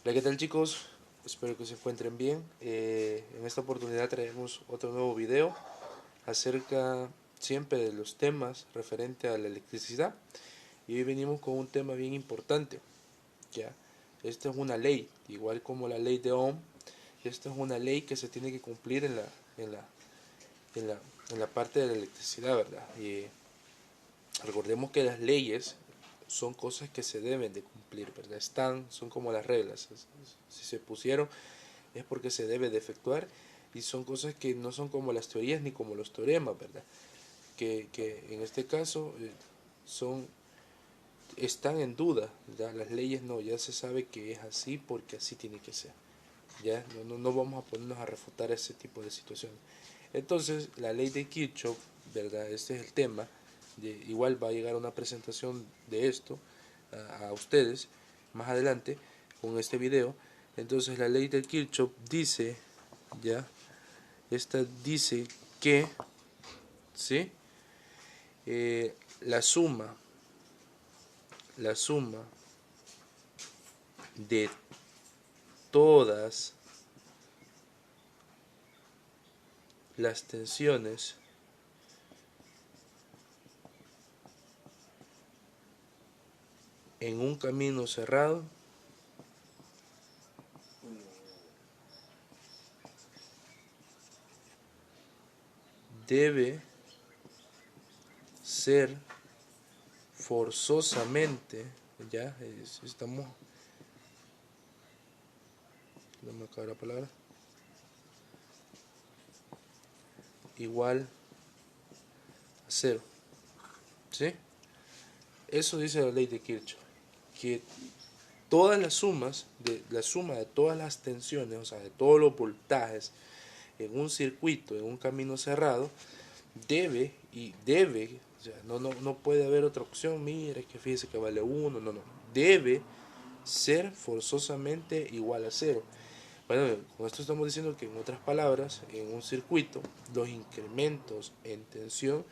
Hola, ¿qué tal chicos? Espero que se encuentren bien. En esta oportunidad traemos otro nuevo video acerca siempre de los temas referente a la electricidad. Y hoy venimos con un tema bien importante. ¿Ya? Esta es una ley, igual como la ley de Ohm. Esta es una ley que se tiene que cumplir en la, en la, en la parte de la electricidad, ¿verdad? Y recordemos que las leyes son cosas que se deben de cumplir, ¿verdad? Son como las reglas. Si se pusieron es porque se debe de efectuar y son cosas que no son como las teorías ni como los teoremas, ¿verdad? Que en este caso son están en duda, ¿ya? Las leyes no, ya se sabe que es así porque así tiene que ser. Ya no vamos a ponernos a refutar ese tipo de situaciones. Entonces, la ley de Kirchhoff, ¿verdad? Este es el tema. Igual va a llegar una presentación de esto a ustedes más adelante con este video. Entonces, la ley de Kirchhoff dice, ya, esta dice que, ¿sí? Eh, la suma, la suma de todas las tensiones en un camino cerrado debe ser forzosamente, ya estamos, no me acaba la palabra, igual a cero, ¿sí? Eso dice la ley de Kirchhoff, que todas las sumas, la suma de todas las tensiones, o sea, de todos los voltajes en un circuito, en un camino cerrado, debe, o sea, no puede haber otra opción, mire, que fíjese que vale 1, no, debe ser forzosamente igual a cero. Bueno, con esto estamos diciendo que en otras palabras, en un circuito, los incrementos en tensión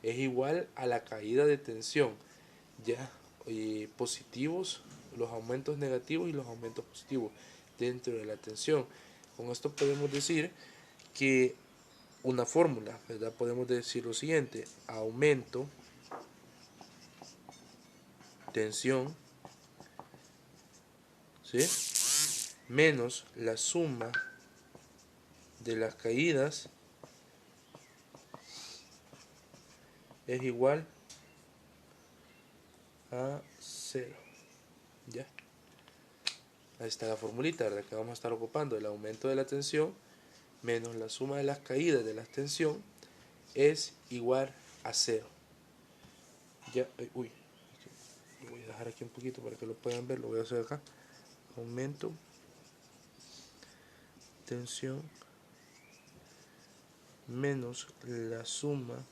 es igual a la caída de tensión, ya, positivos, los aumentos negativos y los aumentos positivos dentro de la tensión. Con esto podemos decir que una fórmula, ¿verdad? Podemos decir lo siguiente: aumento, tensión, ¿sí? Menos la suma de las caídas es igual a cero. ¿Ya? Ahí está la formulita, ¿verdad? Que vamos a estar ocupando. El aumento de la tensión menos la suma de las caídas de la tensión es igual a cero. Ya, uy, lo voy a dejar aquí un poquito para que lo puedan ver. Lo voy a hacer acá. Aumento, tensión menos la suma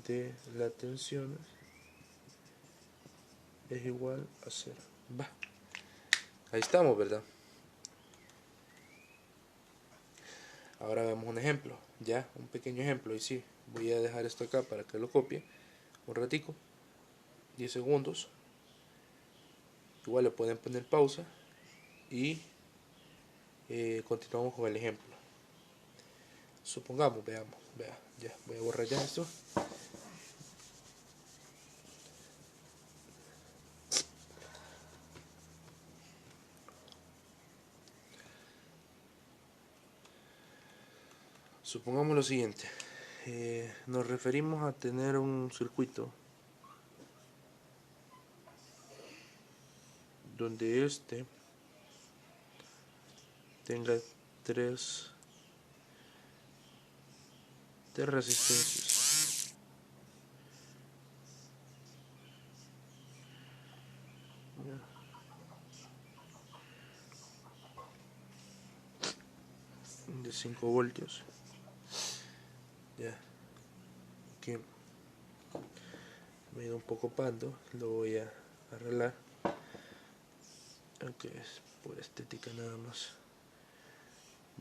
de las tensiones es igual a cero. Va. Ahí estamos, ¿verdad? Ahora veamos un ejemplo, ya, un pequeño ejemplo. Y sí, voy a dejar esto acá para que lo copie un ratico, 10 segundos. Igual le pueden poner pausa y continuamos con el ejemplo. Supongamos, veamos, vea, ya, voy a borrar ya esto. Supongamos lo siguiente, nos referimos a tener un circuito donde este tenga tres resistencias. De 5 voltios. Ya, aquí me he ido un poco pando, lo voy a arreglar, aunque es por estética nada más.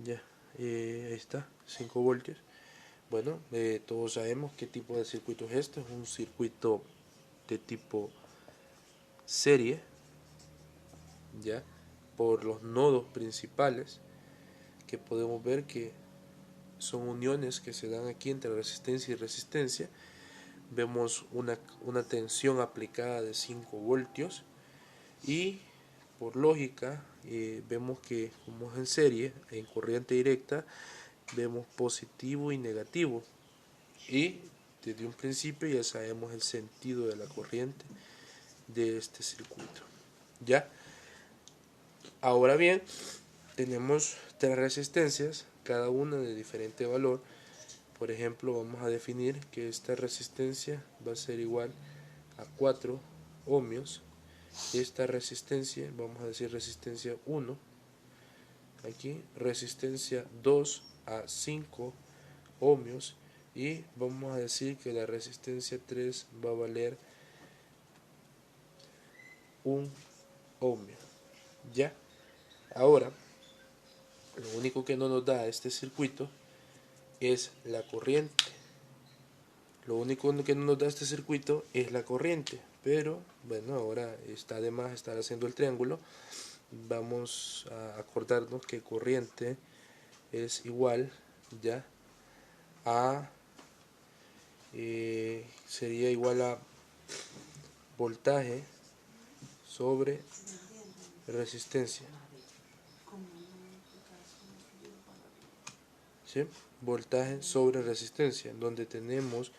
Ya, ahí está, 5 voltios. Bueno, todos sabemos qué tipo de circuito es este. Es un circuito de tipo serie, ya, por los nodos principales, que podemos ver que son uniones que se dan aquí entre resistencia y resistencia. Vemos una tensión aplicada de 5 voltios y por lógica vemos que como es en serie, en corriente directa, vemos positivo y negativo, y desde un principio ya sabemos el sentido de la corriente de este circuito. Ya, ahora bien, tenemos tres resistencias, cada una de diferente valor. Por ejemplo, vamos a definir que esta resistencia va a ser igual a 4 ohmios. Esta resistencia, vamos a decir resistencia 1, aquí resistencia 2 a 5 ohmios, y vamos a decir que la resistencia 3 va a valer 1 ohmio. Ya, ahora lo único que no nos da este circuito es la corriente. Lo único que no nos da este circuito es la corriente, pero bueno, ahora está de más estar haciendo el triángulo. Vamos a acordarnos que corriente es igual ya a sería igual a voltaje sobre resistencia, ¿sí? Voltaje sobre resistencia, donde tenemos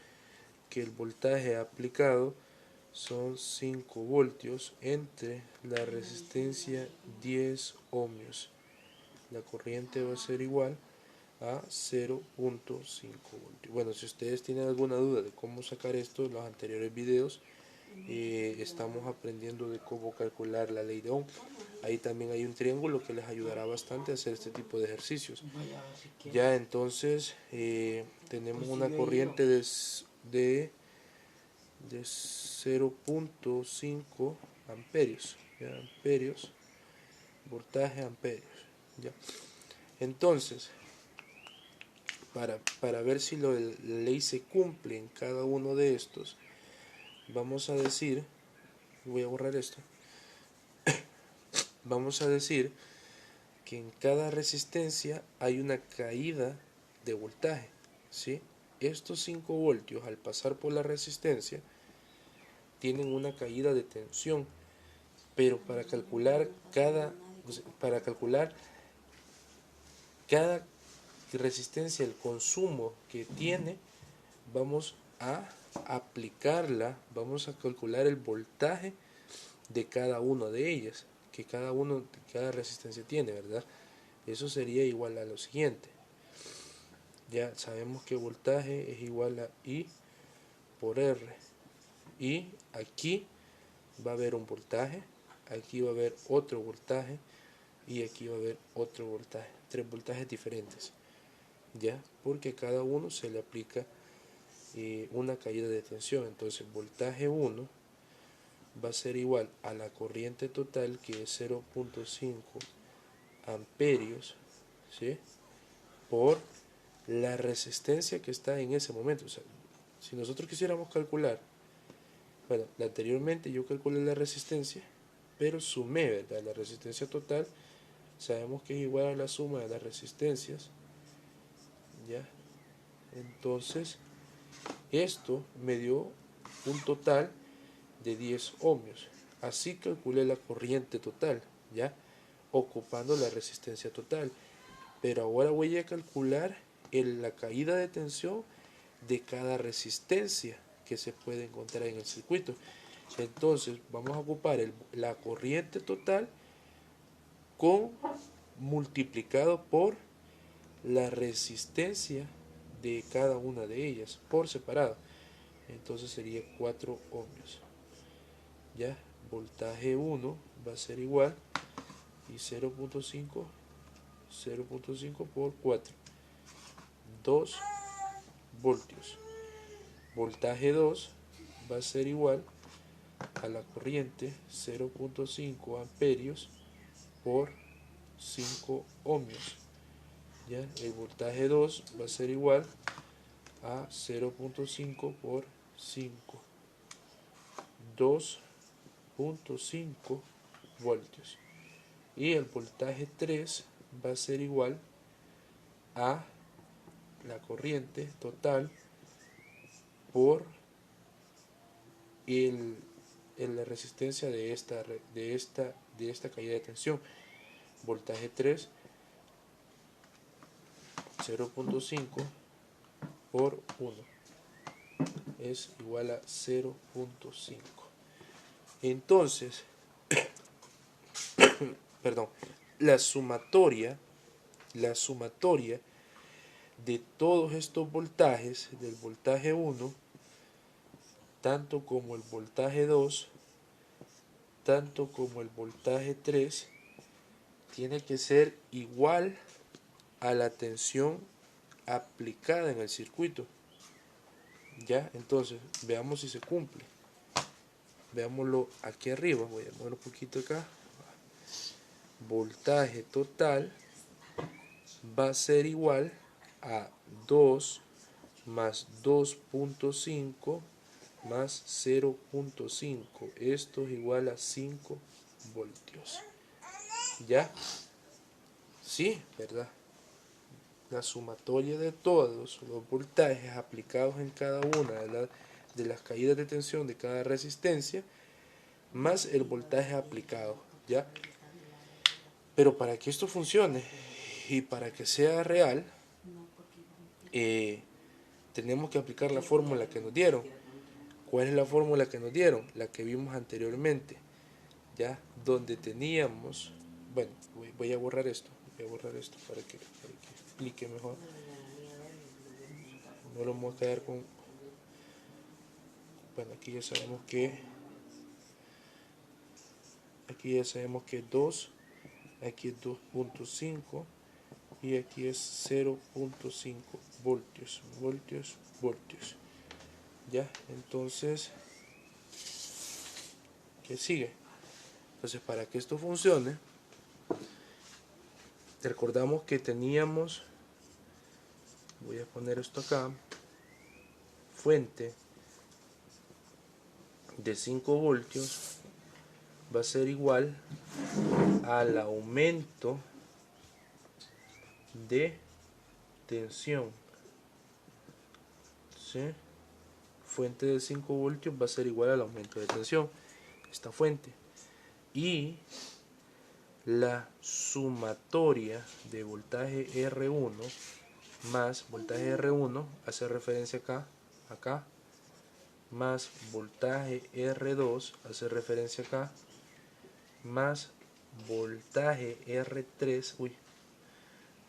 que el voltaje aplicado son 5 voltios entre la resistencia 10 ohmios. La corriente va a ser igual a 0.5 voltios. Bueno, si ustedes tienen alguna duda de cómo sacar esto, en los anteriores videos estamos aprendiendo de cómo calcular la ley de Ohm. Ahí también hay un triángulo que les ayudará bastante a hacer este tipo de ejercicios. Ya entonces tenemos una corriente de 0.5 amperios, ¿ya? Amperios, voltaje amperios, ¿ya? Entonces, para ver si la ley se cumple en cada uno de estos, vamos a decir, voy a borrar esto, vamos a decir que en cada resistencia hay una caída de voltaje, ¿sí? Estos 5 voltios al pasar por la resistencia tienen una caída de tensión, pero para calcular cada resistencia, el consumo que tiene, vamos a aplicarla, vamos a calcular el voltaje de cada una de ellas, que cada resistencia tiene, ¿verdad? Eso sería igual a lo siguiente. Ya sabemos que voltaje es igual a I por R, y aquí va a haber un voltaje, aquí va a haber otro voltaje, y aquí va a haber otro voltaje, 3 voltajes diferentes, ya, porque a cada uno se le aplica una caída de tensión. Entonces voltaje 1 va a ser igual a la corriente total, que es 0.5 amperios, ¿sí? Por la resistencia que está en ese momento. O sea, si nosotros quisiéramos calcular, bueno, anteriormente yo calculé la resistencia, pero sumé, ¿verdad? La resistencia total sabemos que es igual a la suma de las resistencias, ¿ya? Entonces esto me dio un total de 10 ohmios. Así calculé la corriente total, ¿ya? Ocupando la resistencia total. Pero ahora voy a calcular la caída de tensión de cada resistencia que se puede encontrar en el circuito. Entonces vamos a ocupar la corriente total multiplicado por la resistencia de cada una de ellas por separado. Entonces sería 4 ohmios. Ya, voltaje 1 va a ser igual, y 0.5 por 4, 2 voltios. Voltaje 2 va a ser igual a la corriente 0.5 amperios por 5 ohmios. ¿Ya? El voltaje 2 va a ser igual a 0.5 por 5, 2.5 voltios. y el voltaje 3 va a ser igual a la corriente total por la resistencia de esta caída de tensión. Voltaje 3, 0.5 por 1 es igual a 0.5. Entonces, perdón, la sumatoria de todos estos voltajes, del voltaje 1, tanto como el voltaje 2, tanto como el voltaje 3, tiene que ser igual a la tensión aplicada en el circuito. Ya, entonces, veamos si se cumple. Veámoslo aquí arriba, voy a mover un poquito acá. Voltaje total va a ser igual a 2 más 2.5 más 0.5. Esto es igual a 5 voltios. ¿Ya? Sí, ¿verdad? La sumatoria de todos los voltajes aplicados en cada una de las caídas de tensión de cada resistencia, más el voltaje aplicado, ¿ya? Pero para que esto funcione y para que sea real, tenemos que aplicar la fórmula que nos dieron. ¿Cuál es la fórmula que nos dieron? La que vimos anteriormente, ¿ya? Donde teníamos, bueno, voy a borrar esto para que explique mejor. No lo vamos a quedar con, bueno, aquí ya sabemos que 2, aquí es 2.5 y aquí es 0.5 voltios. ¿Ya? Entonces, ¿qué sigue? Entonces, para que esto funcione, recordamos que teníamos, voy a poner esto acá, fuente de 5 voltios va a ser igual al aumento de tensión. ¿Sí? Fuente de 5 voltios va a ser igual al aumento de tensión, esta fuente. Y la sumatoria de voltaje R1 más voltaje R1 hace referencia acá, más voltaje R2 hace referencia acá, más voltaje R3,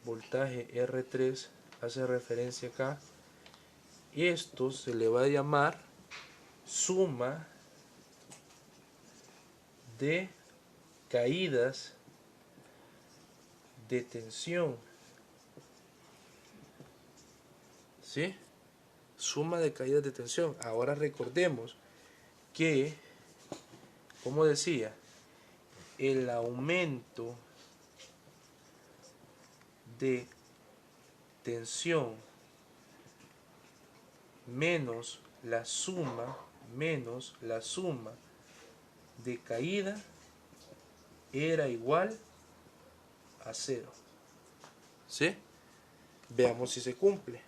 voltaje R3 hace referencia acá, y esto se le va a llamar suma de caídas de tensión. ¿Sí? Suma de caídas de tensión. Ahora recordemos que, como decía, el aumento de tensión menos la suma de caída era igual a 0. ¿Sí? Veamos si se cumple.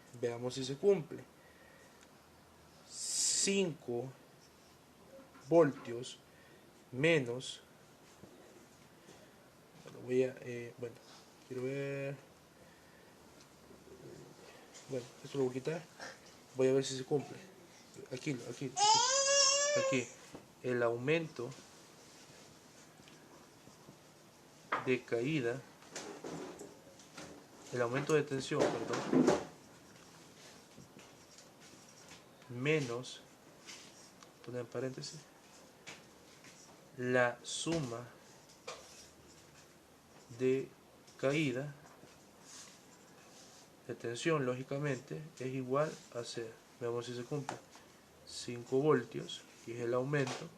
5 voltios menos, bueno, quiero ver, bueno, esto lo voy a quitar, voy a ver si se cumple. Aquí, el aumento de caída, el aumento de tensión, perdón, menos, poner en paréntesis, la suma de caída de tensión, lógicamente, es igual a 0. Veamos si se cumple. 5 voltios, y es el aumento,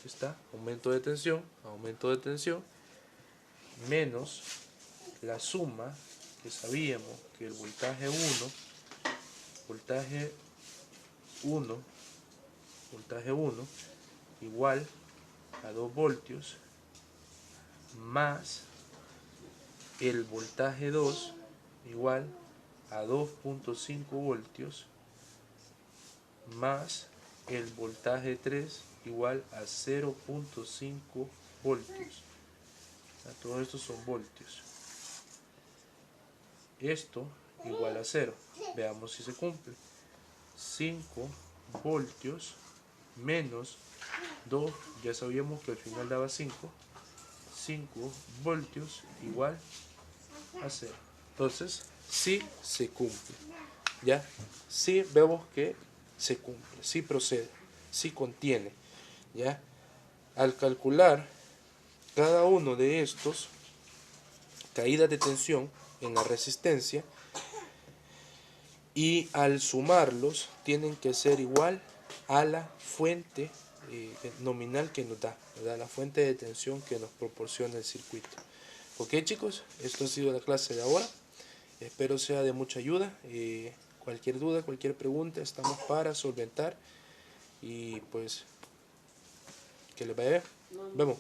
está, aumento de tensión, menos la suma, que sabíamos que el voltaje 1 igual a 2 voltios más el voltaje 2 igual a 2.5 voltios más el voltaje 3 igual a 0.5 voltios. O sea, todos estos son voltios. Esto igual a 0. Veamos si se cumple. 5 voltios menos 2, ya sabíamos que al final daba 5. 5 voltios igual a 0. Entonces, sí se cumple. ¿Ya? Sí vemos que se cumple, sí procede, sí contiene. ¿Ya? Al calcular cada uno de estos caídas de tensión en la resistencia, y al sumarlos tienen que ser igual a la fuente nominal que nos da, ¿verdad? La fuente de tensión que nos proporciona el circuito. Ok, chicos, esto ha sido la clase de ahora. Espero sea de mucha ayuda. Cualquier duda, cualquier pregunta, estamos para solventar. Y pues, que les vaya bien. Vemos.